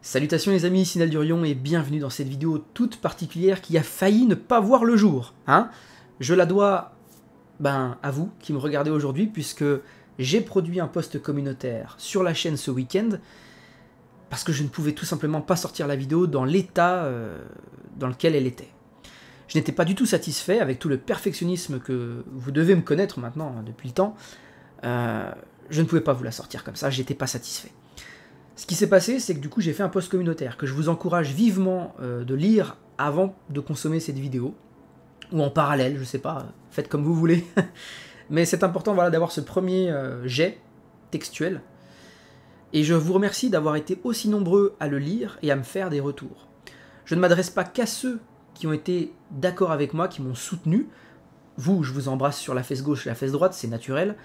Salutations les amis, ici Naldurion et bienvenue dans cette vidéo toute particulière qui a failli ne pas voir le jour. Je la dois à vous qui me regardez aujourd'hui puisque j'ai produit un post communautaire sur la chaîne ce week-end parce que je ne pouvais tout simplement pas sortir la vidéo dans l'état dans lequel elle était. Je n'étais pas du tout satisfait avec tout le perfectionnisme que vous devez me connaître maintenant depuis le temps. Je ne pouvais pas vous la sortir comme ça, j'étais pas satisfait. Ce qui s'est passé, c'est que du coup j'ai fait un post communautaire que je vous encourage vivement de lire avant de consommer cette vidéo, ou en parallèle, je sais pas, faites comme vous voulez. Mais c'est important d'avoir ce premier jet textuel, et je vous remercie d'avoir été aussi nombreux à le lire et à me faire des retours. Je ne m'adresse pas qu'à ceux qui ont été d'accord avec moi, qui m'ont soutenu. Vous, je vous embrasse sur la fesse gauche et la fesse droite, c'est naturel,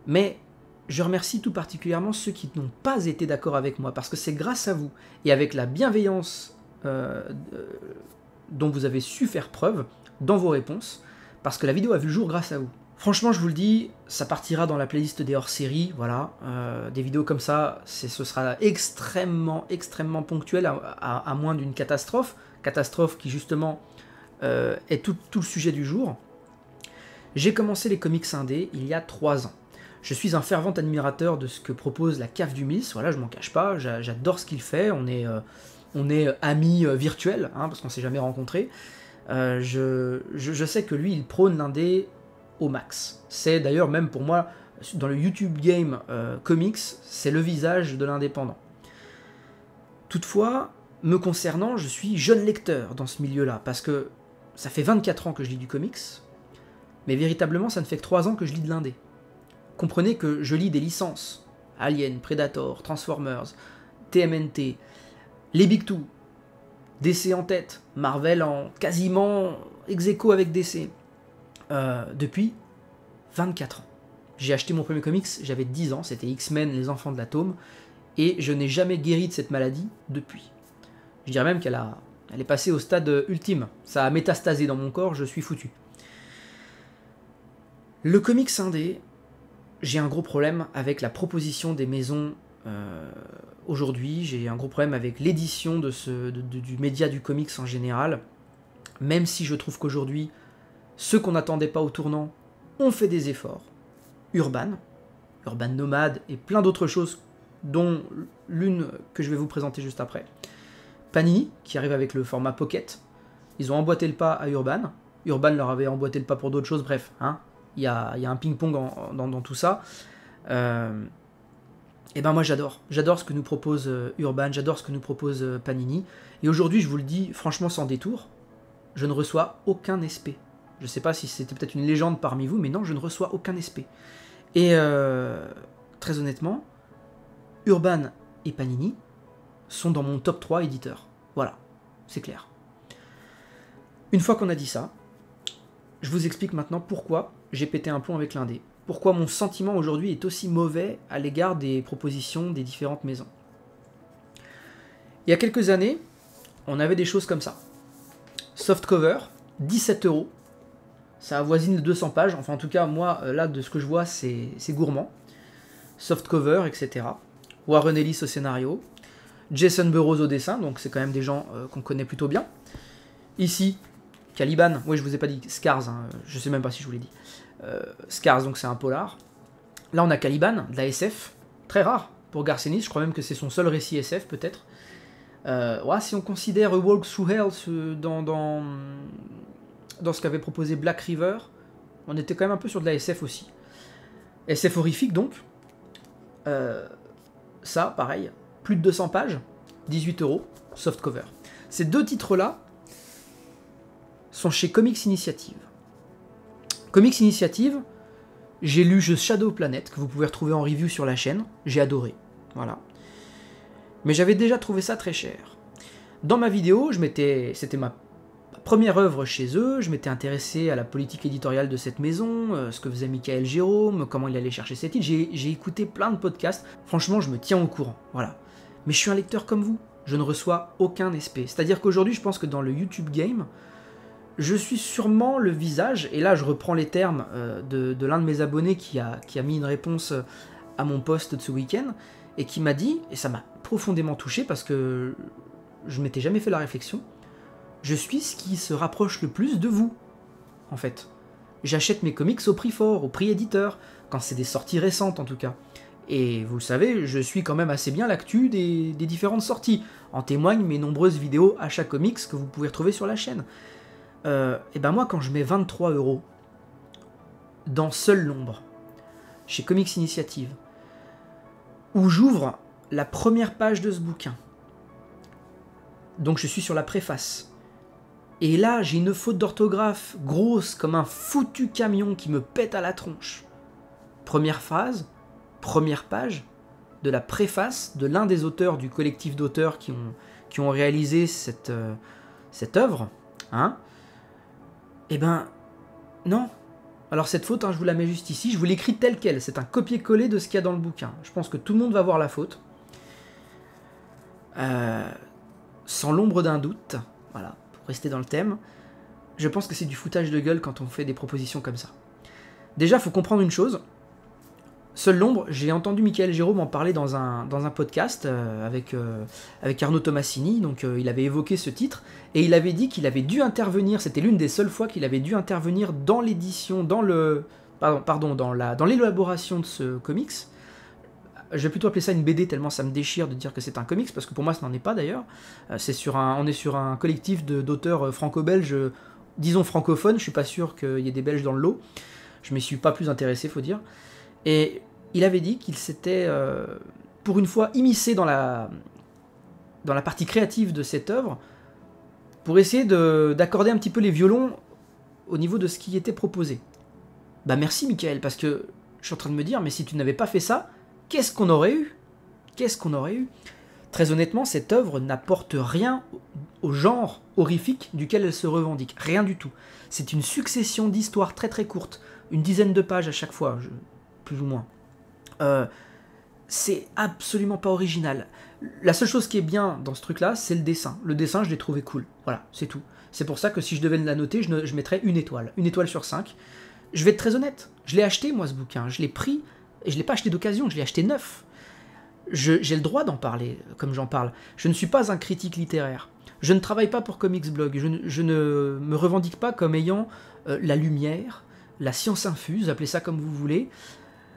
mais je remercie tout particulièrement ceux qui n'ont pas été d'accord avec moi, parce que c'est grâce à vous, et avec la bienveillance dont vous avez su faire preuve dans vos réponses, parce que la vidéo a vu le jour grâce à vous. Franchement, je vous le dis, ça partira dans la playlist des hors-séries, voilà. Des vidéos comme ça, ce sera extrêmement ponctuel, à moins d'une catastrophe qui justement est tout le sujet du jour. J'ai commencé les comics indés il y a 3 ans. Je suis un fervent admirateur de ce que propose la cave du Miss, voilà, je m'en cache pas, j'adore ce qu'il fait, on est amis virtuels, parce qu'on s'est jamais rencontrés. Je sais que lui, il prône l'indé au max. C'est d'ailleurs même pour moi, dans le YouTube Game Comics, c'est le visage de l'indépendant. Toutefois, me concernant, je suis jeune lecteur dans ce milieu-là, parce que ça fait 24 ans que je lis du comics, mais véritablement ça ne fait que 3 ans que je lis de l'indé. Comprenez que je lis des licences, Alien, Predator, Transformers, TMNT, les Big Two, DC en tête, Marvel en quasiment ex-aequo avec DC, depuis 24 ans. J'ai acheté mon premier comics, j'avais 10 ans, c'était X-Men, les enfants de l'atome, et je n'ai jamais guéri de cette maladie depuis. Je dirais même qu'elle est passée au stade ultime, ça a métastasé dans mon corps, je suis foutu. Le comics indé, j'ai un gros problème avec la proposition des maisons aujourd'hui, j'ai un gros problème avec l'édition du média du comics en général, même si je trouve qu'aujourd'hui, ceux qu'on n'attendait pas au tournant ont fait des efforts. Urban Nomad et plein d'autres choses, dont l'une que je vais vous présenter juste après. Panini, qui arrive avec le format Pocket, ils ont emboîté le pas à Urban leur avait emboîté le pas pour d'autres choses, bref, il y a un ping-pong dans tout ça. Et ben moi j'adore ce que nous propose Urban, j'adore ce que nous propose Panini. Et aujourd'hui, je vous le dis franchement sans détour, je ne reçois aucun SP. Je sais pas si c'était peut-être une légende parmi vous, mais non, je ne reçois aucun SP. Et très honnêtement, Urban et Panini sont dans mon top 3 éditeurs. Voilà, c'est clair. Une fois qu'on a dit ça, je vous explique maintenant pourquoi j'ai pété un plomb avec l'indé. Pourquoi mon sentiment aujourd'hui est aussi mauvais à l'égard des propositions des différentes maisons. Il y a quelques années, on avait des choses comme ça. Softcover, 17 €, ça avoisine les 200 pages, enfin en tout cas moi, là de ce que je vois, c'est gourmand. Softcover, etc. Warren Ellis au scénario, Jason Burrows au dessin, donc c'est quand même des gens qu'on connaît plutôt bien. Ici, Caliban, oui je vous ai pas dit, Scars, je sais même pas si je vous l'ai dit. Scars, donc c'est un polar. Là on a Caliban, de la SF, très rare pour Garcenis, je crois même que c'est son seul récit SF peut-être. Si on considère A Walk Through Hell dans ce qu'avait proposé Black River, on était quand même un peu sur de la SF aussi. SF horrifique donc. Ça, pareil, plus de 200 pages, 18 €, softcover. Ces deux titres-là sont chez Comics Initiative. Comics Initiative, j'ai lu Shadow Planet, que vous pouvez retrouver en review sur la chaîne, j'ai adoré, voilà. Mais j'avais déjà trouvé ça très cher. Dans ma vidéo, c'était ma première œuvre chez eux, je m'étais intéressé à la politique éditoriale de cette maison, ce que faisait Michael Jérôme, comment il allait chercher ses titres, j'ai écouté plein de podcasts, franchement je me tiens au courant, voilà. Mais je suis un lecteur comme vous, je ne reçois aucun SP. C'est-à-dire qu'aujourd'hui je pense que dans le YouTube Game, je suis sûrement le visage, et là je reprends les termes de l'un de mes abonnés qui a mis une réponse à mon post de ce week-end, et qui m'a dit, et ça m'a profondément touché parce que je m'étais jamais fait la réflexion, je suis ce qui se rapproche le plus de vous, en fait. J'achète mes comics au prix fort, au prix éditeur, quand c'est des sorties récentes en tout cas. Et vous le savez, je suis quand même assez bien l'actu des différentes sorties. En témoignent mes nombreuses vidéos achats comics que vous pouvez retrouver sur la chaîne. Et ben moi, quand je mets 23 € dans Seul l'ombre, chez Comics Initiative, où j'ouvre la première page de ce bouquin, donc je suis sur la préface, et là j'ai une faute d'orthographe grosse comme un foutu camion qui me pète à la tronche. Première phrase, première page de la préface de l'un des auteurs du collectif d'auteurs qui ont réalisé cette œuvre, hein. Eh ben, non. Alors cette faute, hein, je vous la mets juste ici, je vous l'écris telle quelle, c'est un copier-coller de ce qu'il y a dans le bouquin. Je pense que tout le monde va voir la faute. Sans l'ombre d'un doute, voilà, pour rester dans le thème, je pense que c'est du foutage de gueule quand on fait des propositions comme ça. Déjà, il faut comprendre une chose. Seul l'ombre, j'ai entendu Michael Jérôme en parler dans un podcast avec Arnaud Tomassini, donc il avait évoqué ce titre, et il avait dit qu'il avait dû intervenir, c'était l'une des seules fois qu'il avait dû intervenir dans l'édition, dans l'élaboration de ce comics. Je vais plutôt appeler ça une BD tellement ça me déchire de dire que c'est un comics, parce que pour moi ça n'en est pas d'ailleurs. On est sur un collectif d'auteurs franco-belges, disons francophones, je suis pas sûr qu'il y ait des Belges dans le lot, je m'y suis pas plus intéressé, faut dire. Et il avait dit qu'il s'était, pour une fois, immiscé dans la partie créative de cette œuvre, pour essayer d'accorder un petit peu les violons au niveau de ce qui était proposé. Bah merci Michael, parce que je suis en train de me dire, mais si tu n'avais pas fait ça, qu'est-ce qu'on aurait eu ? Qu'est-ce qu'on aurait eu ? Très honnêtement, cette œuvre n'apporte rien au genre horrifique duquel elle se revendique. Rien du tout. C'est une succession d'histoires très très courtes, une dizaine de pages à chaque fois, plus ou moins. C'est absolument pas original. La seule chose qui est bien dans ce truc-là, c'est le dessin. Le dessin, je l'ai trouvé cool. Voilà, c'est tout. C'est pour ça que si je devais la noter, je mettrais une étoile. Une étoile sur 5. Je vais être très honnête. Je l'ai acheté, moi, ce bouquin. Je l'ai pris, et je l'ai pas acheté d'occasion, je l'ai acheté neuf. J'ai le droit d'en parler, comme j'en parle. Je ne suis pas un critique littéraire. Je ne travaille pas pour Comics Blog. Je ne me revendique pas comme ayant la lumière, la science infuse, appelez ça comme vous voulez.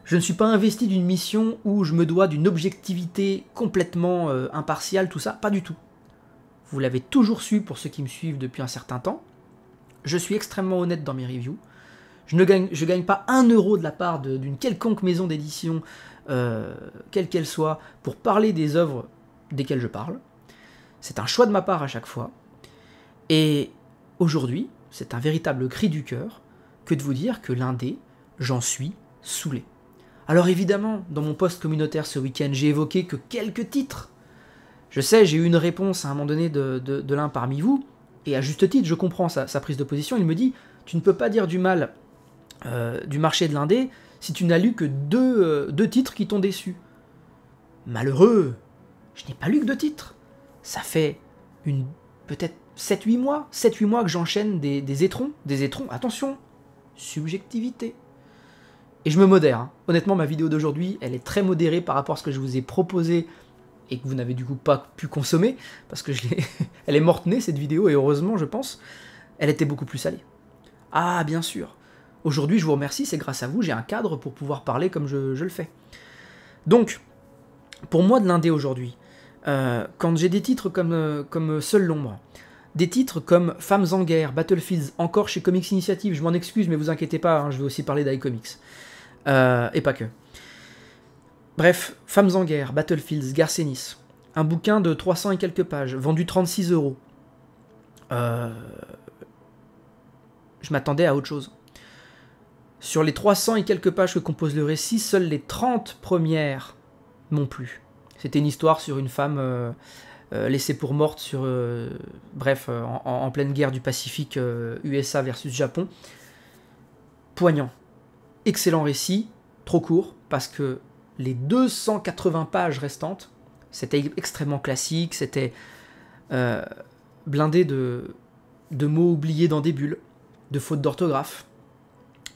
Je ne suis pas investi d'une mission où je me dois d'une objectivité complètement impartiale, tout ça, pas du tout. Vous l'avez toujours su pour ceux qui me suivent depuis un certain temps. Je suis extrêmement honnête dans mes reviews. Je gagne pas 1 € de la part d'une quelconque maison d'édition, quelle qu'elle soit, pour parler des œuvres desquelles je parle. C'est un choix de ma part à chaque fois. Et aujourd'hui, c'est un véritable cri du cœur que de vous dire que l'indé, j'en suis saoulé. Alors évidemment, dans mon post communautaire ce week-end, j'ai évoqué que quelques titres. Je sais, j'ai eu une réponse à un moment donné de l'un parmi vous, et à juste titre, je comprends sa prise de position. Il me dit, tu ne peux pas dire du mal du marché de l'indé si tu n'as lu que deux titres qui t'ont déçu. Malheureux, je n'ai pas lu que 2 titres. Ça fait peut-être 7-8 mois que j'enchaîne des étrons, attention, subjectivité. Et je me modère. Hein. Honnêtement, ma vidéo d'aujourd'hui, elle est très modérée par rapport à ce que je vous ai proposé et que vous n'avez du coup pas pu consommer, parce que elle est morte-née cette vidéo, et heureusement, je pense, elle était beaucoup plus salée. Ah, bien sûr. Aujourd'hui, je vous remercie, c'est grâce à vous, j'ai un cadre pour pouvoir parler comme je le fais. Donc, pour moi de l'indé aujourd'hui, quand j'ai des titres comme Seul l'ombre, des titres comme Femmes en guerre, Battlefields, encore chez Comics Initiative, je m'en excuse, mais vous inquiétez pas, hein, je vais aussi parler d'iComics. Et pas que. Bref, Femmes en guerre, Battlefields, Garcenis, un bouquin de 300 et quelques pages, vendu 36 €. Je m'attendais à autre chose. Sur les 300 et quelques pages que compose le récit, seules les 30 premières m'ont plu. C'était une histoire sur une femme laissée pour morte en pleine guerre du Pacifique, USA versus Japon. Poignant. Excellent récit, trop court, parce que les 280 pages restantes, c'était extrêmement classique, c'était blindé de mots oubliés dans des bulles, de fautes d'orthographe,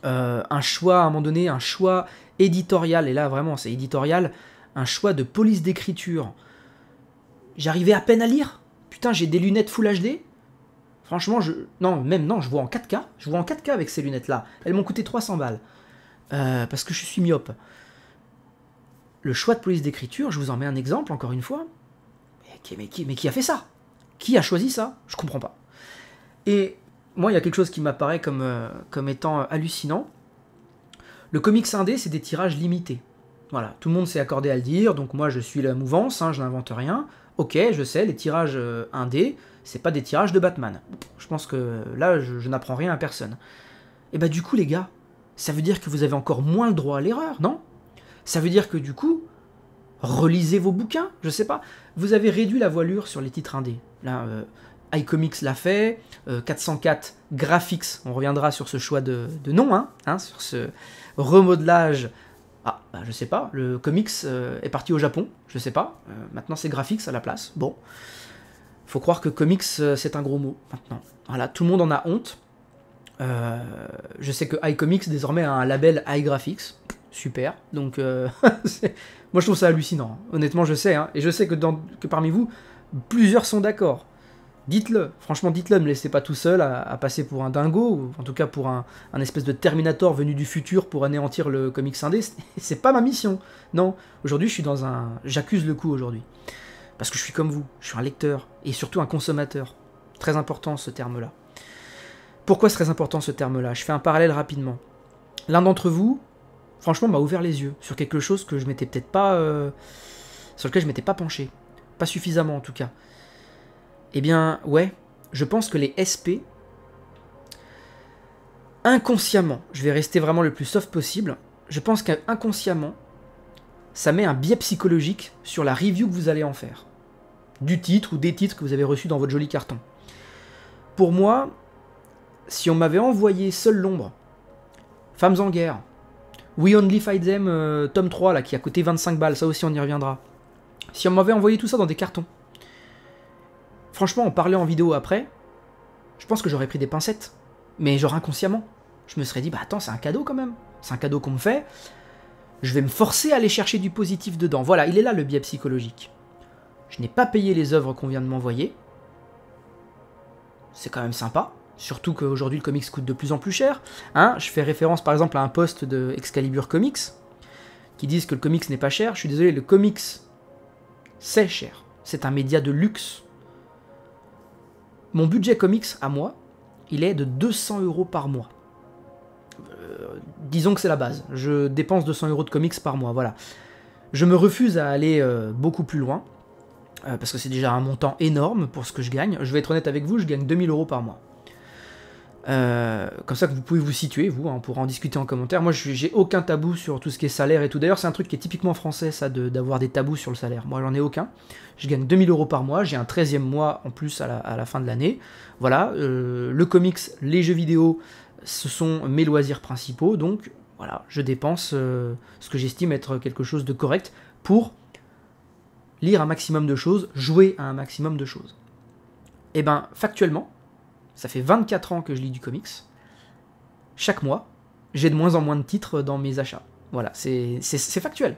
un choix, à un moment donné, un choix éditorial, et là vraiment c'est éditorial, un choix de police d'écriture. J'arrivais à peine à lire. Putain, j'ai des lunettes Full HD. Franchement, non, je vois en 4K. Je vois en 4K avec ces lunettes-là. Elles m'ont coûté 300 balles. Parce que je suis myope. Le choix de police d'écriture, je vous en mets un exemple, encore une fois. Mais qui a fait ça? Qui a choisi ça? Je comprends pas. Et moi, il y a quelque chose qui m'apparaît comme étant hallucinant. Le comics indé, c'est des tirages limités. Voilà, tout le monde s'est accordé à le dire, donc moi je suis la mouvance, je n'invente rien. Ok, je sais, les tirages indés, c'est pas des tirages de Batman. Je pense que là, je n'apprends rien à personne. Et bah du coup, les gars, ça veut dire que vous avez encore moins le droit à l'erreur, non? Ça veut dire que du coup, relisez vos bouquins, je sais pas. Vous avez réduit la voilure sur les titres indés. Là, iComics l'a fait, 404 Graphics, on reviendra sur ce choix de nom, sur ce remodelage. Ah, bah, je sais pas, le comics est parti au Japon, je sais pas, maintenant c'est Graphics à la place, bon. Faut croire que comics c'est un gros mot, maintenant. Voilà, tout le monde en a honte. Je sais que iComics désormais a un label iGraphics, super, donc moi je trouve ça hallucinant, honnêtement je sais, et je sais que parmi vous, plusieurs sont d'accord. Dites-le, franchement dites-le, ne me laissez pas tout seul à passer pour un dingo, ou en tout cas pour un espèce de Terminator venu du futur pour anéantir le comics indé, c'est pas ma mission. Non, aujourd'hui je suis j'accuse le coup aujourd'hui. Parce que je suis comme vous, je suis un lecteur, et surtout un consommateur. Très important ce terme-là. Pourquoi c'est très important ce terme-là? Je fais un parallèle rapidement. L'un d'entre vous, franchement, m'a ouvert les yeux sur quelque chose que je m'étais peut-être pas... sur lequel je m'étais pas penché. Pas suffisamment en tout cas. Eh bien, ouais, je pense que les SP, inconsciemment, je vais rester vraiment le plus soft possible, je pense qu'inconsciemment, ça met un biais psychologique sur la review que vous allez en faire. Du titre ou des titres que vous avez reçus dans votre joli carton. Pour moi, si on m'avait envoyé Seul l'ombre, Femmes en guerre, We Only Fight Them, tome 3, là, qui a coûté 25 balles, ça aussi on y reviendra. Si on m'avait envoyé tout ça dans des cartons, franchement, en parlant en vidéo après, je pense que j'aurais pris des pincettes. Mais genre inconsciemment. Je me serais dit, bah attends, c'est un cadeau quand même. C'est un cadeau qu'on me fait. Je vais me forcer à aller chercher du positif dedans. Voilà, il est là le biais psychologique. Je n'ai pas payé les œuvres qu'on vient de m'envoyer. C'est quand même sympa. Surtout qu'aujourd'hui, le comics coûte de plus en plus cher. Je fais référence par exemple à un post de Excalibur Comics qui disent que le comics n'est pas cher. Je suis désolé, le comics, c'est cher. C'est un média de luxe. Mon budget comics, à moi, il est de 200 € par mois. Disons que c'est la base. Je dépense 200 € de comics par mois, voilà. Je me refuse à aller beaucoup plus loin, parce que c'est déjà un montant énorme pour ce que je gagne. Je vais être honnête avec vous, je gagne 2000 € par mois. Comme ça que vous pouvez vous situer, vous, on pourra en discuter en commentaire. Moi, j'ai aucun tabou sur tout ce qui est salaire et tout. D'ailleurs, c'est un truc qui est typiquement français, ça, d'avoir des tabous sur le salaire. Moi, j'en ai aucun. Je gagne 2000 € par mois, j'ai un 13e mois en plus à la fin de l'année. Voilà, le comics, les jeux vidéo, ce sont mes loisirs principaux, donc voilà, je dépense ce que j'estime être quelque chose de correct pour lire un maximum de choses, jouer à un maximum de choses. Et ben, factuellement, ça fait 24 ans que je lis du comics. Chaque mois, j'ai de moins en moins de titres dans mes achats. Voilà, c'est factuel.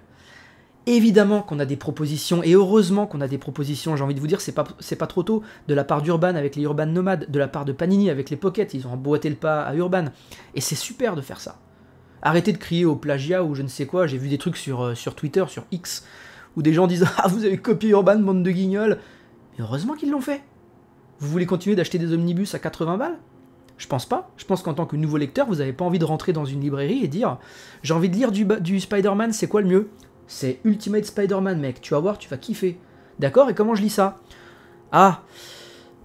Évidemment qu'on a des propositions, et heureusement qu'on a des propositions, j'ai envie de vous dire, c'est pas trop tôt, de la part d'Urban avec les Urban Nomades, de la part de Panini avec les Pocket, ils ont emboîté le pas à Urban. Et c'est super de faire ça. Arrêtez de crier au plagiat ou je ne sais quoi, j'ai vu des trucs sur Twitter, sur X, où des gens disent « Ah, vous avez copié Urban, bande de guignols !» Mais heureusement qu'ils l'ont fait. Vous voulez continuer d'acheter des omnibus à 80 balles? Je pense pas. Je pense qu'en tant que nouveau lecteur, vous n'avez pas envie de rentrer dans une librairie et dire « J'ai envie de lire du Spider-Man, c'est quoi le mieux ?» C'est Ultimate Spider-Man, mec. Tu vas voir, tu vas kiffer. D'accord? Et comment je lis ça? Ah,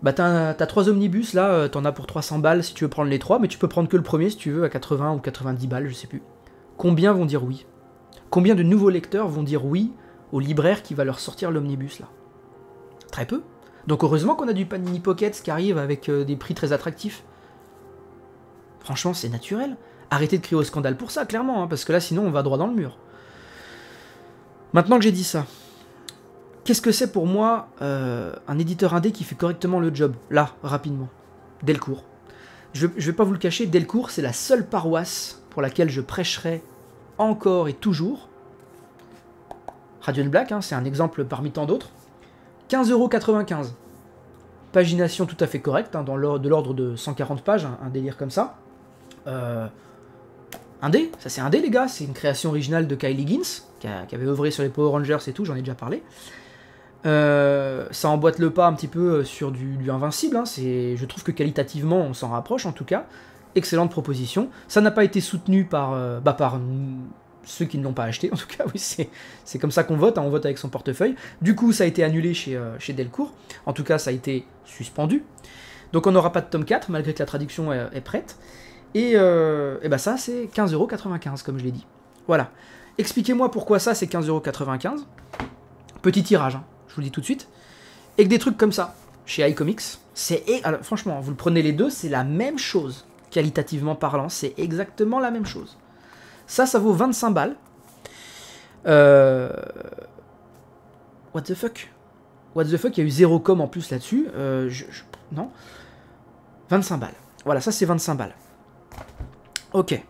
bah t'as 3 omnibus, là, t'en as pour 300 balles si tu veux prendre les 3, mais tu peux prendre que le premier si tu veux à 80 ou 90 balles, je sais plus. Combien vont dire oui? Combien de nouveaux lecteurs vont dire oui au libraire qui va leur sortir l'omnibus, là? Très peu. Donc heureusement qu'on a du Panini Pocket qui arrive avec des prix très attractifs. Franchement, c'est naturel. Arrêtez de crier au scandale pour ça, clairement, parce que là, sinon, on va droit dans le mur. Maintenant que j'ai dit ça, qu'est-ce que c'est pour moi un éditeur indé qui fait correctement le job? Là, rapidement. Delcourt. Je vais pas vous le cacher, Delcourt, c'est la seule paroisse pour laquelle je prêcherai encore et toujours. Radio Black, hein, c'est un exemple parmi tant d'autres. 15,95 €. Pagination tout à fait correcte, hein, de l'ordre de 140 pages, un délire comme ça. Un dé, ça c'est un dé les gars, c'est une création originale de Kyle Higgins, qui avait œuvré sur les Power Rangers et tout, j'en ai déjà parlé. Ça emboîte le pas un petit peu sur du Invincible, hein, je trouve que qualitativement on s'en rapproche en tout cas. Excellente proposition. Ça n'a pas été soutenu par ceux qui ne l'ont pas acheté, en tout cas, oui, c'est comme ça qu'on vote, hein, on vote avec son portefeuille. Du coup, ça a été annulé chez Delcourt, en tout cas, ça a été suspendu. Donc on n'aura pas de tome 4, malgré que la traduction est prête. Et ça, c'est 15,95 €, comme je l'ai dit. Voilà. Expliquez-moi pourquoi ça, c'est 15,95 €. Petit tirage, hein, je vous le dis tout de suite. Et que des trucs comme ça, chez iComics, alors, franchement, vous le prenez les deux, c'est la même chose. Qualitativement parlant, c'est exactement la même chose. Ça vaut 25 balles. What the fuck? What the fuck, il y a eu 0 com en plus là-dessus. Non. 25 balles. Voilà, ça c'est 25 balles. Ok.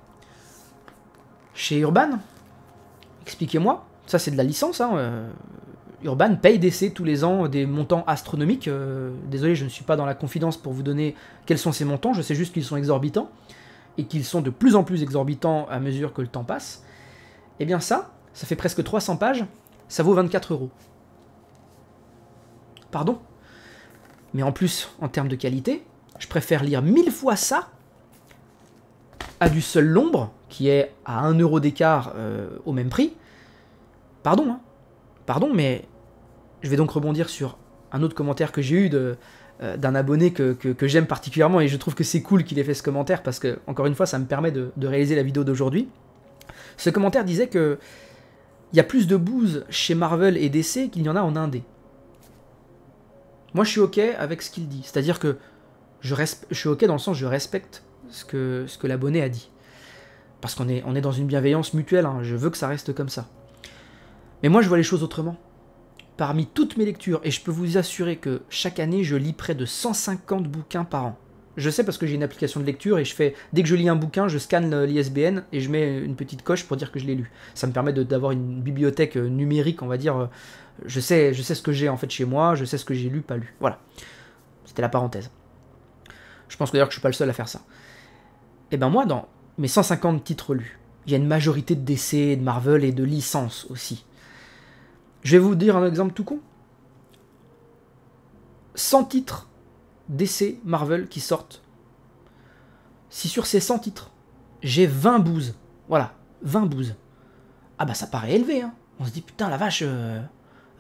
Chez Urban, expliquez-moi. Ça c'est de la licence, hein. Urban paye DC tous les ans des montants astronomiques. Désolé, je ne suis pas dans la confidence pour vous donner quels sont ces montants. Je sais juste qu'ils sont exorbitants. Et qu'ils sont de plus en plus exorbitants à mesure que le temps passe. Eh bien ça fait presque 300 pages. Ça vaut 24 €. Pardon? Mais en plus, en termes de qualité, je préfère lire 1000 fois ça à du Seul l'Ombre, qui est à 1 € d'écart au même prix. Pardon, hein. Pardon, mais je vais donc rebondir sur un autre commentaire que j'ai eu d'un abonné que j'aime particulièrement, et je trouve que c'est cool qu'il ait fait ce commentaire, parce que, encore une fois, ça me permet de réaliser la vidéo d'aujourd'hui. Ce commentaire disait que il y a plus de bouse chez Marvel et DC qu'il y en a en indé. Moi, je suis ok avec ce qu'il dit. C'est-à-dire que je suis ok dans le sens je respecte ce que l'abonné a dit. Parce qu'on est dans une bienveillance mutuelle, hein. Je veux que ça reste comme ça. Mais moi, je vois les choses autrement. Parmi toutes mes lectures, et je peux vous assurer que chaque année, je lis près de 150 bouquins par an. Je sais parce que j'ai une application de lecture et dès que je lis un bouquin, je scanne l'ISBN et je mets une petite coche pour dire que je l'ai lu. Ça me permet d'avoir une bibliothèque numérique, on va dire. Je sais ce que j'ai en fait chez moi, je sais ce que j'ai lu, pas lu. Voilà. C'était la parenthèse. Je pense d'ailleurs que je suis pas le seul à faire ça. Et ben moi, dans mes 150 titres lus, il y a une majorité de DC, de Marvel et de licences aussi. Je vais vous dire un exemple tout con. 100 titres DC, Marvel qui sortent. Si sur ces 100 titres, j'ai 20 bouses, voilà, 20 bouses, ah bah ça paraît élevé, hein. On se dit putain la vache,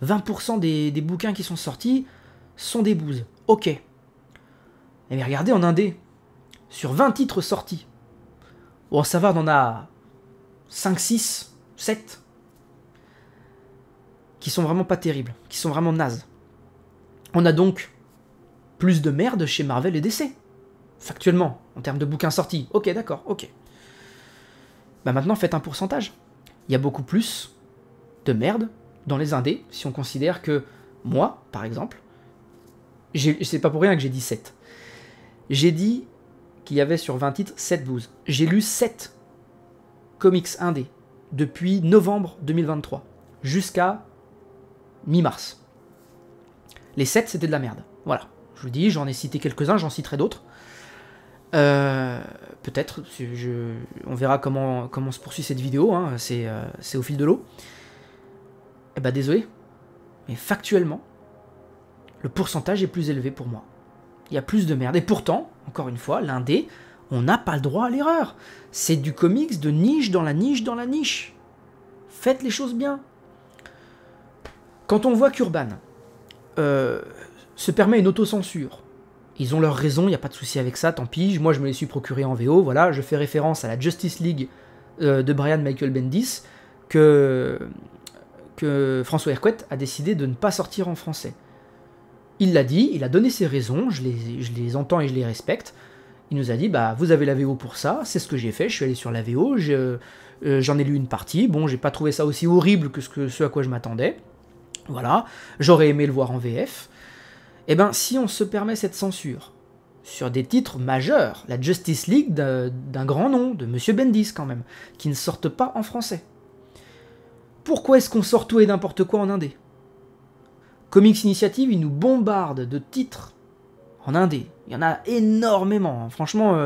20% des bouquins qui sont sortis sont des bouses. Ok. Mais regardez en indé, sur 20 titres sortis, bon ça va, on en a 5, 6, 7 qui sont vraiment pas terribles, qui sont vraiment nazes. On a donc plus de merde chez Marvel et DC. Factuellement, en termes de bouquins sortis. Ok, d'accord, ok. Bah maintenant, faites un pourcentage. Il y a beaucoup plus de merde dans les indés, si on considère que moi, par exemple, c'est pas pour rien que j'ai dit 7. J'ai dit qu'il y avait sur 20 titres 7 bouses. J'ai lu 7 comics indés depuis novembre 2023 jusqu'à mi-mars. Les 7, c'était de la merde. Voilà. Je vous dis, j'en ai cité quelques-uns, j'en citerai d'autres. Peut-être, on verra comment se poursuit cette vidéo, hein, c'est au fil de l'eau. Eh ben désolé, mais factuellement, le pourcentage est plus élevé pour moi. Il y a plus de merde. Et pourtant, encore une fois, l'indé, on n'a pas le droit à l'erreur. C'est du comics de niche dans la niche dans la niche. Faites les choses bien. Quand on voit qu'Urban se permet une autocensure, ils ont leur raison, il n'y a pas de souci avec ça, tant pis, moi je me les suis procurés en VO, voilà, je fais référence à la Justice League de Brian Michael Bendis, que François Hercouet a décidé de ne pas sortir en français. Il l'a dit, il a donné ses raisons, je les entends et je les respecte. Il nous a dit, bah vous avez la VO pour ça, c'est ce que j'ai fait, je suis allé sur la VO, j'en ai lu une partie, bon, j'ai pas trouvé ça aussi horrible que ce à quoi je m'attendais, voilà, j'aurais aimé le voir en VF. Eh bien, si on se permet cette censure sur des titres majeurs, la Justice League d'un grand nom, de Monsieur Bendis quand même, qui ne sortent pas en français, Pourquoi est-ce qu'on sort tout et n'importe quoi en indé? Comics Initiative, ils nous bombardent de titres en indé. Il y en a énormément. Hein. Franchement,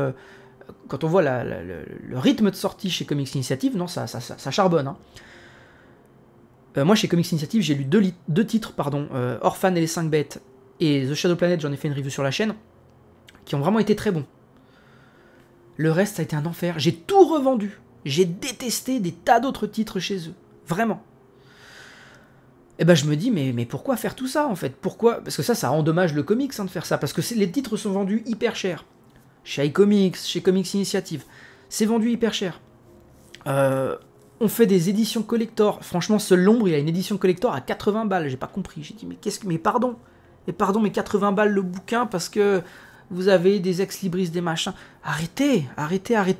quand on voit le rythme de sortie chez Comics Initiative, non, ça charbonne. Hein. Moi, chez Comics Initiative, j'ai lu deux titres, Orphan et les 5 bêtes et The Shadow Planet, j'en ai fait une review sur la chaîne, qui ont vraiment été très bons. Le reste, ça a été un enfer. J'ai tout revendu. J'ai détesté des tas d'autres titres chez eux. Vraiment. Et ben je me dis, mais pourquoi faire tout ça, en fait? Pourquoi? Parce que ça endommage le comics, hein, de faire ça. Parce que les titres sont vendus hyper cher. Chez iComics, chez Comics Initiative. C'est vendu hyper cher. On fait des éditions collector. Franchement, seul l'ombre, il a une édition collector à 80 balles. J'ai pas compris. J'ai dit, mais pardon. Mais 80 balles le bouquin parce que vous avez des ex-libris, des machins. Arrêtez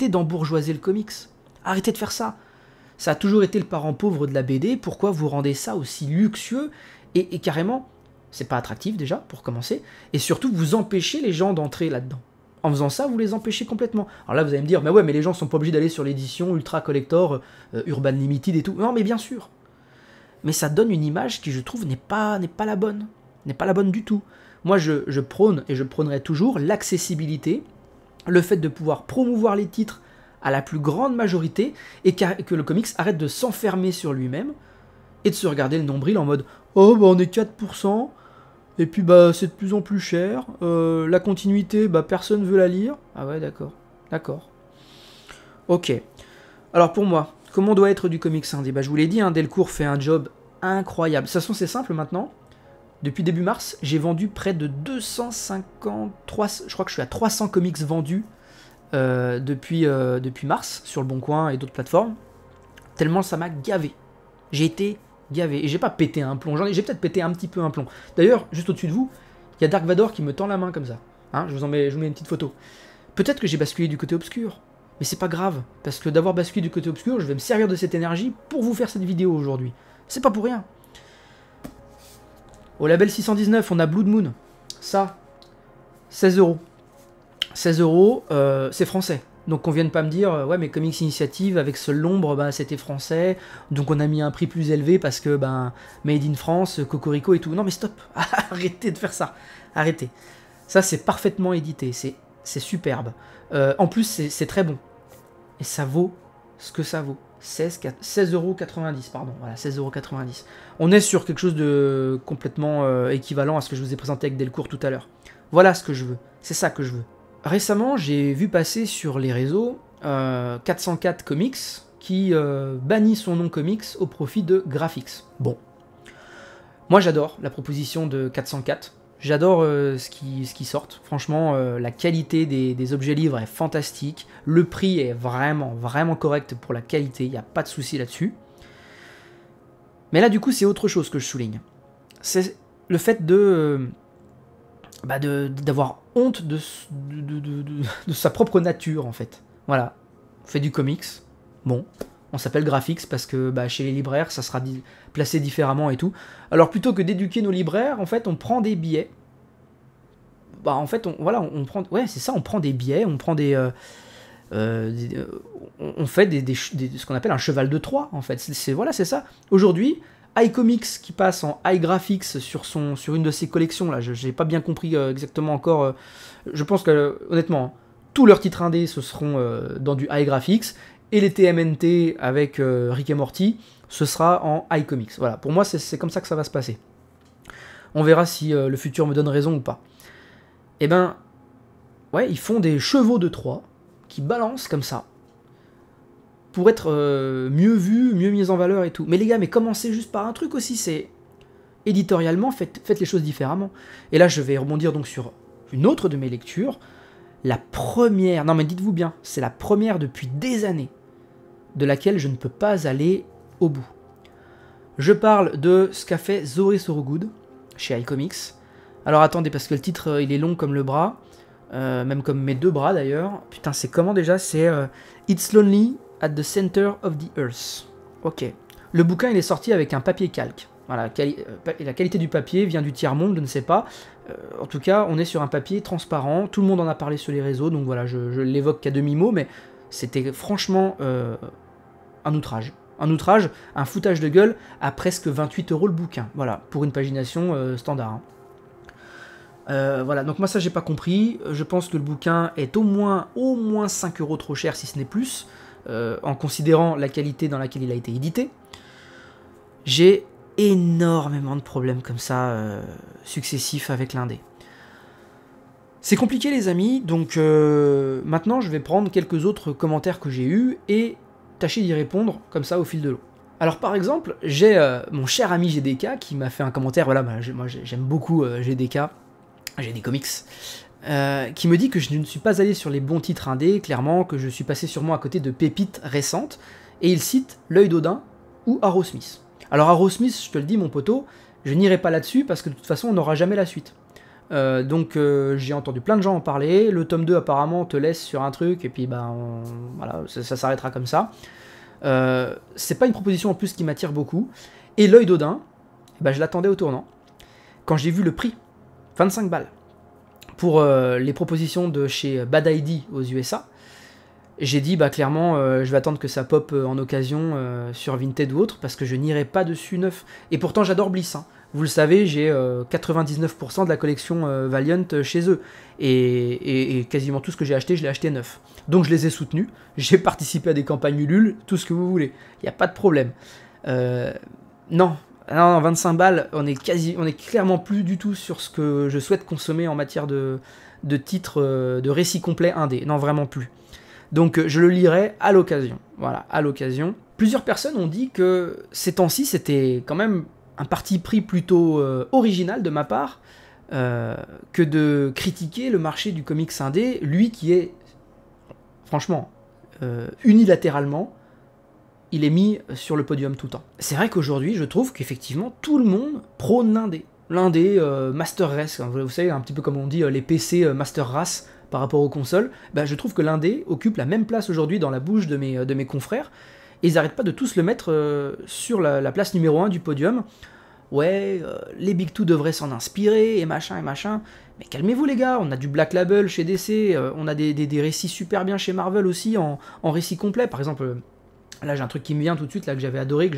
d'embourgeoiser le comics. Arrêtez de faire ça. Ça a toujours été le parent pauvre de la BD. Pourquoi vous rendez ça aussi luxueux et carrément, c'est pas attractif déjà, pour commencer. Et surtout, vous empêchez les gens d'entrer là-dedans. En faisant ça, vous les empêchez complètement. Alors là, vous allez me dire, mais ouais, mais les gens sont pas obligés d'aller sur l'édition Ultra Collector, Urban Limited et tout. Non, mais bien sûr. Mais ça donne une image qui, je trouve, n'est pas la bonne. N'est pas la bonne du tout. Moi, je prône, et je prônerai toujours, l'accessibilité, le fait de pouvoir promouvoir les titres à la plus grande majorité, et que le comics arrête de s'enfermer sur lui-même, et de se regarder le nombril en mode « Oh, bah on est 4%, et puis bah c'est de plus en plus cher, la continuité, bah personne veut la lire. » Ah ouais, d'accord. Ok. Alors pour moi, comment doit être du comics indé? Bah je vous l'ai dit, hein, Delcourt fait un job incroyable. De toute façon, c'est simple maintenant. Depuis début mars, j'ai vendu près de 253, je crois que je suis à 300 comics vendus depuis mars, sur le Bon Coin et d'autres plateformes, tellement ça m'a gavé. J'ai été gavé, et j'ai pas pété un plomb, j'ai peut-être pété un petit peu un plomb. D'ailleurs, juste au-dessus de vous, il y a Dark Vador qui me tend la main comme ça. Hein, je vous mets une petite photo. Peut-être que j'ai basculé du côté obscur, mais c'est pas grave, parce que d'avoir basculé du côté obscur, je vais me servir de cette énergie pour vous faire cette vidéo aujourd'hui. C'est pas pour rien. Au label 619, on a Blood Moon. Ça, 16 €. 16 €, c'est français. Donc on vient de pas me dire, ouais mais Comics Initiative avec Seul l'ombre, bah, c'était français, donc on a mis un prix plus élevé parce que, ben, Made in France, Cocorico et tout. Non mais stop, arrêtez de faire ça, arrêtez. Ça c'est parfaitement édité, c'est superbe. En plus c'est très bon. Et ça vaut ce que ça vaut. 16,90 €, pardon, voilà, 16,90 €. On est sur quelque chose de complètement équivalent à ce que je vous ai présenté avec Delcourt tout à l'heure. Voilà ce que je veux, c'est ça que je veux. Récemment, j'ai vu passer sur les réseaux 404 Comics qui bannit son nom Comics au profit de Graphics. Bon. Moi, j'adore la proposition de 404. J'adore ce qui sort. Franchement, la qualité des objets livres est fantastique. Le prix est vraiment correct pour la qualité. Il n'y a pas de souci là-dessus. Mais là, du coup, c'est autre chose que je souligne. C'est le fait d'avoir honte de sa propre nature, en fait. Voilà. On fait du comics. Bon. On s'appelle Graphics parce que chez les libraires, ça sera placé différemment et tout. Alors plutôt que d'éduquer nos libraires, en fait, on prend des billets. En fait, on prend... Ouais, c'est ça, on prend des billets, on prend des... on fait ce qu'on appelle un cheval de Troie, en fait. C'est ça. Aujourd'hui, iComics qui passe en iGraphics sur une de ses collections, là, je n'ai pas bien compris exactement encore. Je pense que, honnêtement, tous leurs titres indés, ce seront dans du iGraphics. Et les TMNT avec Rick et Morty, ce sera en iComics. Voilà, pour moi, c'est comme ça que ça va se passer. On verra si le futur me donne raison ou pas. Eh ben, ouais, ils font des chevaux de Troie qui balancent comme ça pour être mieux vus, mieux mis en valeur et tout. Mais les gars, mais commencez juste par un truc aussi, c'est éditorialement, faites les choses différemment. Et là, je vais rebondir donc sur une autre de mes lectures. La première, non mais dites-vous bien, c'est la première depuis des années de laquelle je ne peux pas aller au bout. Je parle de ce qu'a fait Zoé Sorogood chez iComics. Alors attendez, parce que le titre, il est long comme le bras, même comme mes deux bras d'ailleurs. Putain, c'est comment déjà? C'est It's Lonely at the Center of the Earth. Ok. Le bouquin, il est sorti avec un papier calque. Voilà, la qualité du papier vient du tiers-monde, je ne sais pas. En tout cas, on est sur un papier transparent. Tout le monde en a parlé sur les réseaux, donc voilà, je l'évoque qu'à demi-mot, mais c'était franchement un outrage. Un outrage, un foutage de gueule à presque 28 € le bouquin. Voilà, pour une pagination standard. Voilà, donc moi ça j'ai pas compris. Je pense que le bouquin est au moins 5 € trop cher, si ce n'est plus, en considérant la qualité dans laquelle il a été édité. J'ai énormément de problèmes comme ça, successifs avec l'indé. C'est compliqué les amis, donc maintenant je vais prendre quelques autres commentaires que j'ai eus et tâcher d'y répondre comme ça au fil de l'eau. Alors par exemple, j'ai mon cher ami GDK qui m'a fait un commentaire, voilà, moi j'aime beaucoup GDK, j'ai des comics, qui me dit que je ne suis pas allé sur les bons titres indés, clairement, que je suis passé sûrement à côté de pépites récentes, et il cite L'œil d'Odin ou Arrowsmith. Alors Arrowsmith, je te le dis mon poteau, je n'irai pas là-dessus parce que de toute façon on n'aura jamais la suite. Donc j'ai entendu plein de gens en parler, le tome 2 apparemment te laisse sur un truc, et puis voilà, ça s'arrêtera comme ça. C'est pas une proposition en plus qui m'attire beaucoup, et L'œil d'Odin, je l'attendais au tournant. Quand j'ai vu le prix, 25 balles, pour les propositions de chez Bad ID aux USA, j'ai dit clairement je vais attendre que ça pop en occasion sur Vinted ou autre, parce que je n'irai pas dessus neuf. Et pourtant j'adore Bliss, hein. Vous le savez, j'ai 99% de la collection Valiant chez eux, et quasiment tout ce que j'ai acheté, je l'ai acheté neuf. Donc je les ai soutenus, j'ai participé à des campagnes Ulule, tout ce que vous voulez, il n'y a pas de problème. Non, 25 balles, on est clairement plus du tout sur ce que je souhaite consommer en matière de titres, de récits complets indés, non vraiment plus. Donc je le lirai à l'occasion, voilà, à l'occasion. Plusieurs personnes ont dit que ces temps-ci, c'était quand même un parti pris plutôt original de ma part, que de critiquer le marché du comics indé, lui qui est, franchement, unilatéralement, il est mis sur le podium tout le temps. C'est vrai qu'aujourd'hui, je trouve qu'effectivement, tout le monde prône l'indé. L'indé Master Race, vous savez, un petit peu comme on dit les PC Master Race par rapport aux consoles, je trouve que l'indé occupe la même place aujourd'hui dans la bouche de mes confrères, et ils n'arrêtent pas de tous le mettre sur la place numéro 1 du podium. Ouais, les Big Two devraient s'en inspirer, et machin, Mais calmez-vous les gars, on a du Black Label chez DC, on a des récits super bien chez Marvel aussi, en récit complet. Par exemple, là j'ai un truc qui me vient tout de suite, là que j'avais adoré, que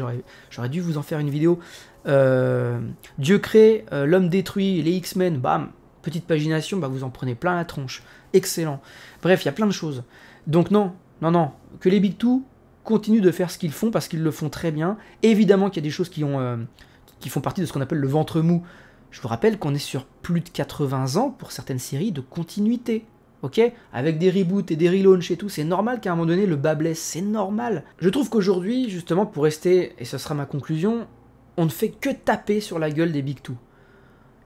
j'aurais dû vous en faire une vidéo. Dieu crée, l'homme détruit, les X-Men, bam, petite pagination, vous en prenez plein la tronche. Excellent. Bref, il y a plein de choses. Donc non, que les Big Two continuent de faire ce qu'ils font, parce qu'ils le font très bien. Et évidemment qu'il y a des choses qui font partie de ce qu'on appelle le ventre mou. Je vous rappelle qu'on est sur plus de 80 ans pour certaines séries de continuité, ok ? Avec des reboots et des relaunchs et tout, c'est normal qu'à un moment donné le bas blesse, c'est normal. Je trouve qu'aujourd'hui, justement, pour rester, et ce sera ma conclusion, on ne fait que taper sur la gueule des Big Two.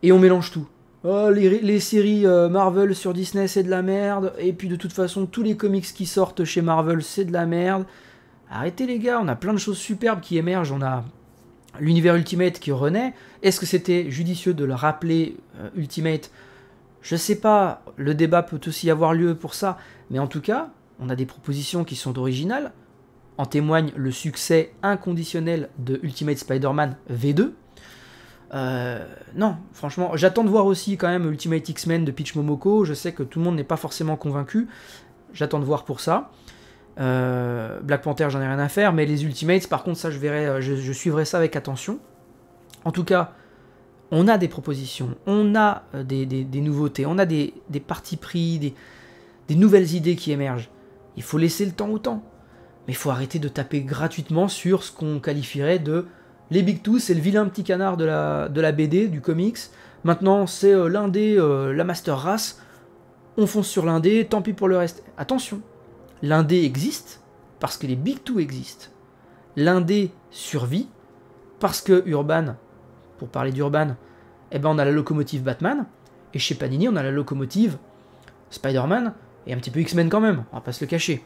Et on mélange tout. Oh, les séries Marvel sur Disney, c'est de la merde, et puis de toute façon, tous les comics qui sortent chez Marvel, c'est de la merde. Arrêtez les gars, on a plein de choses superbes qui émergent, on a l'univers Ultimate qui renaît. Est-ce que c'était judicieux de le rappeler Ultimate ? Je sais pas, le débat peut aussi avoir lieu pour ça, mais en tout cas, on a des propositions qui sont originales. En témoigne le succès inconditionnel de Ultimate Spider-Man V2. Non, franchement, j'attends de voir aussi quand même Ultimate X-Men de Peach Momoko. Je sais que tout le monde n'est pas forcément convaincu. J'attends de voir pour ça. Black Panther, j'en ai rien à faire, mais les Ultimates, par contre, ça, je suivrai ça avec attention. En tout cas, on a des propositions, on a des nouveautés, on a des partis pris, des nouvelles idées qui émergent. Il faut laisser le temps au temps. Mais il faut arrêter de taper gratuitement sur ce qu'on qualifierait de les Big Two, c'est le vilain petit canard de la BD, du comics. Maintenant, c'est l'indé, la Master Race. On fonce sur l'indé, tant pis pour le reste. Attention, l'indé existe parce que les Big Two existent. L'indé survit parce que Urban, pour parler d'Urban, on a la locomotive Batman, et chez Panini, on a la locomotive Spider-Man, et un petit peu X-Men quand même, on va pas se le cacher.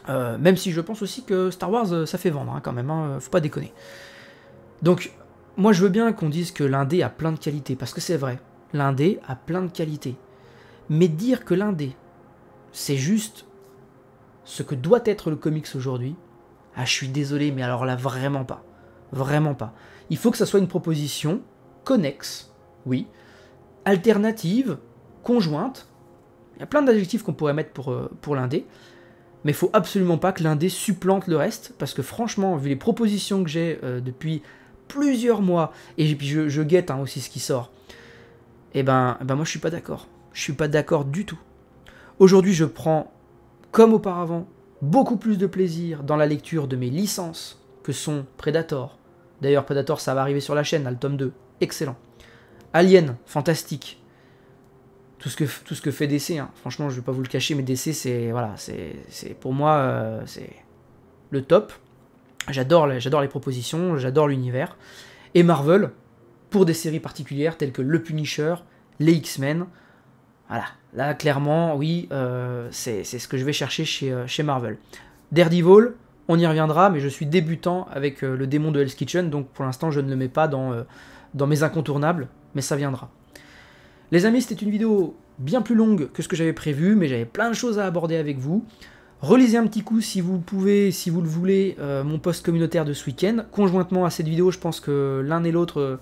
Même si je pense aussi que Star Wars, ça fait vendre quand même, faut pas déconner. Donc, moi je veux bien qu'on dise que l'indé a plein de qualités, parce que c'est vrai, l'indé a plein de qualités. Mais dire que l'indé, c'est juste ce que doit être le comics aujourd'hui, je suis désolé, mais alors là, vraiment pas. Vraiment pas. Il faut que ça soit une proposition connexe, oui, alternative, conjointe. Il y a plein d'adjectifs qu'on pourrait mettre pour l'indé, Mais il faut absolument pas que l'indé supplante le reste, parce que franchement, vu les propositions que j'ai depuis plusieurs mois, et puis je guette hein, aussi ce qui sort, et ben moi je suis pas d'accord. Je suis pas d'accord du tout. Aujourd'hui, je prends, comme auparavant, beaucoup plus de plaisir dans la lecture de mes licences que sont Predator. D'ailleurs, Predator, ça va arriver sur la chaîne, là, le tome 2. Excellent. Alien, fantastique. Tout ce que fait DC, hein. Franchement, je vais pas vous le cacher, mais DC, c'est voilà, c'est pour moi, c'est le top. J'adore les propositions, j'adore l'univers. Et Marvel, pour des séries particulières telles que Le Punisher, les X-Men. Voilà, là, clairement, oui, c'est ce que je vais chercher chez Marvel. Daredevil, on y reviendra, mais je suis débutant avec le démon de Hell's Kitchen, donc pour l'instant, je ne le mets pas dans mes incontournables, mais ça viendra. Les amis, c'était une vidéo bien plus longue que ce que j'avais prévu, mais j'avais plein de choses à aborder avec vous. Relisez un petit coup si vous pouvez, si vous le voulez, mon post communautaire de ce week-end. Conjointement à cette vidéo, je pense que l'un et l'autre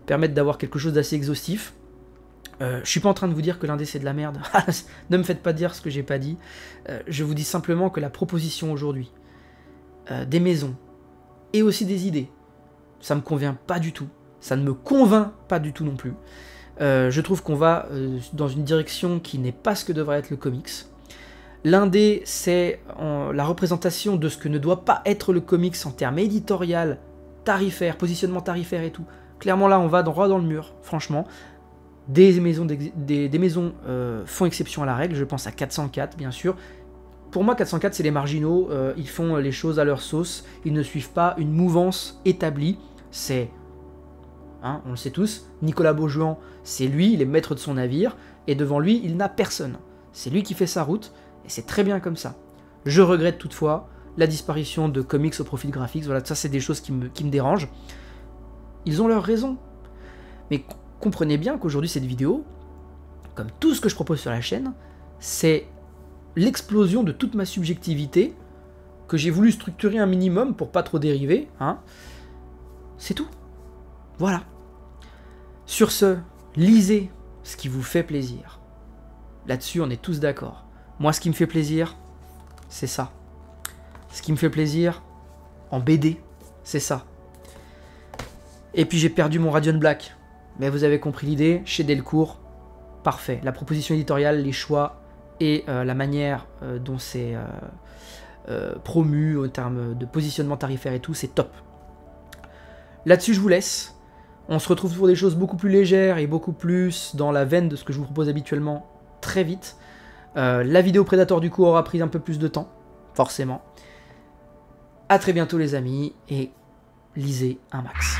permettent d'avoir quelque chose d'assez exhaustif. Je suis pas en train de vous dire que l'indé c'est de la merde. Ne me faites pas dire ce que j'ai pas dit. Je vous dis simplement que la proposition aujourd'hui des maisons et aussi des idées, ça me convient pas du tout. Ça ne me convainc pas du tout non plus. Je trouve qu'on va dans une direction qui n'est pas ce que devrait être le comics. L'indé, c'est la représentation de ce que ne doit pas être le comics en termes éditorial, tarifaire, positionnement tarifaire et tout. Clairement là, on va droit dans le mur, franchement. Des maisons font exception à la règle, je pense à 404 bien sûr. Pour moi, 404 c'est les marginaux, ils font les choses à leur sauce, ils ne suivent pas une mouvance établie. C'est... Hein, on le sait tous, Nicolas Beaujouan, c'est lui, il est maître de son navire, et devant lui, il n'a personne. C'est lui qui fait sa route, et c'est très bien comme ça. Je regrette toutefois la disparition de comics au profit de graphics, voilà, ça c'est des choses qui me dérangent. Ils ont leur raison. Mais comprenez bien qu'aujourd'hui, cette vidéo, comme tout ce que je propose sur la chaîne, c'est l'explosion de toute ma subjectivité, que j'ai voulu structurer un minimum pour pas trop dériver, hein. C'est tout. Voilà. Sur ce, lisez ce qui vous fait plaisir. Là-dessus, on est tous d'accord. Moi, ce qui me fait plaisir, c'est ça. Ce qui me fait plaisir, en BD, c'est ça. Et puis j'ai perdu mon Radiant Black. Mais vous avez compris l'idée, chez Delcourt, parfait. La proposition éditoriale, les choix et la manière dont c'est promu en termes de positionnement tarifaire et tout, c'est top. Là-dessus, je vous laisse. On se retrouve pour des choses beaucoup plus légères et beaucoup plus dans la veine de ce que je vous propose habituellement très vite. La vidéo Predator du coup aura pris un peu plus de temps, forcément. A très bientôt les amis et lisez un max.